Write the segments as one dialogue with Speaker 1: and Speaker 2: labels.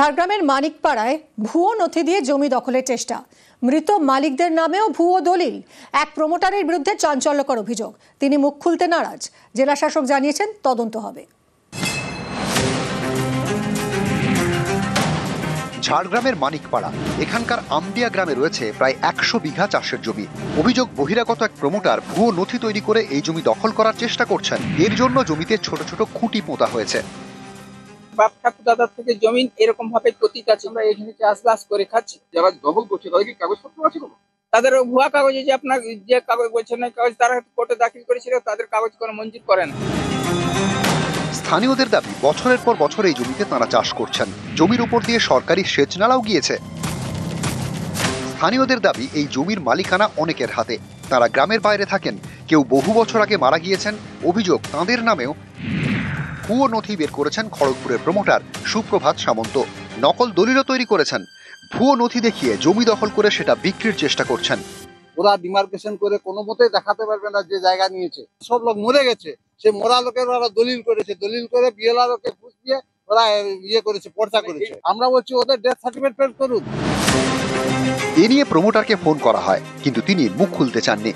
Speaker 1: ঝাড়গ্রামের মানিকপাড়ায় ভুয়ো নথি দিয়ে জমি দখলের চেষ্টা, মৃত মালিকদের নামেও ভুয়ো দলিল। এক প্রমোটারের বিরুদ্ধে চাঞ্চল্যকর অভিযোগ, তিনি মুখ খুলতে নারাজ। জেলা শাসক জানিয়েছেন তদন্ত হবে।
Speaker 2: ঝাড়গ্রামের মানিকপাড়া, এখানকার আমদিয়া গ্রামে রয়েছে প্রায় 100 বিঘা চাষের জমি। অভিযোগ, বহিরাগত এক প্রমোটার ভুয়ো নথি তৈরি করে এই জমি দখল করার চেষ্টা করছেন। এর জন্য জমিতে ছোট ছোট খুঁটি পোঁতা হয়েছে।
Speaker 3: বাপ ঠাকুর দাদার থেকে জমি এরকম ভাবে পতিত আছে, আমরা এখানে চাষবাস করে খাচ্ছি।
Speaker 4: যারা দখল করছে তাদের কি কাগজপত্র আছে?
Speaker 3: তাদের ভুয়া কাগজে যে আপনার যে কাগজ বলছেন না কাগজ তারা কোর্টে দাখিল করেছিল, তাদের কাগজ কোনো মঞ্জুর করে না।
Speaker 2: স্থানীয়দের দাবি, বছরের পর বছর এই জমিতে তাঁরা চাষ করছেন। জমির উপর দিয়ে সরকারি সেচ নালাও গিয়েছে। স্থানীয়দের দাবি, এই জমির মালিকানা অনেকের হাতে। তারা গ্রামের বাইরে থাকেন, কেউ বহু বছর আগে মারা গিয়েছেন। অভিযোগ, তাঁদের নামেও ভুয়ো নথি বের করেছেন খড়গপুরের প্রমোটার সুপ্রভাত সামন্ত। নকল দলিলও তৈরি করেছেন। ভুয়ো নথি দেখিয়ে জমি দখল করে সেটা বিক্রির চেষ্টা করছেন।
Speaker 4: ওরা ডিমার্কেশন করে কোনো মতেই দেখাতে পারবে না যে জায়গা নিয়েছে। সব লোক মরে গেছে, সে মরা লোকের ওরা দলিল করেছে, দলিল করে বিএলআরকে ঘুষ দিয়ে ওরা করেছে, পর্চা করেছে। আমরা বলছি ওদের ডেথ সার্টিফিকেট পেশ করুন।
Speaker 2: এ নিয়ে প্রমোটারকে ফোন করা হয়, কিন্তু তিনি মুখ খুলতে চাননি।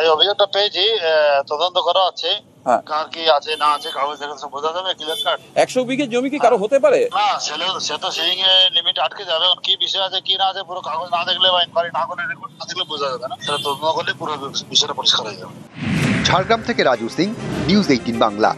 Speaker 5: এই অভিযোগটা পেয়েছি, তদন্ত করা আছে। কার কি আছে না আছে কাগজ দেখে সব বোঝা যাবে। ক্লিয়ার কাট
Speaker 6: 100 বিঘে জমি কি কারো হতে পারে?
Speaker 5: না, সে তো সিলিং এ লিমিট আটকে যাবে। কি বিষয় আছে কি না আছে পুরো কাগজ না দেখলে বা ইনকোয়ারি না করে রেকর্ড না দেখলে বোঝা যাবে না। সেটা তদন্ত করলে পুরো বিষয়টা পরিষ্কার হয়ে যাবে।
Speaker 2: ঝাড়গ্রাম থেকে রাজু সিং, নিউজ 18 বাংলা।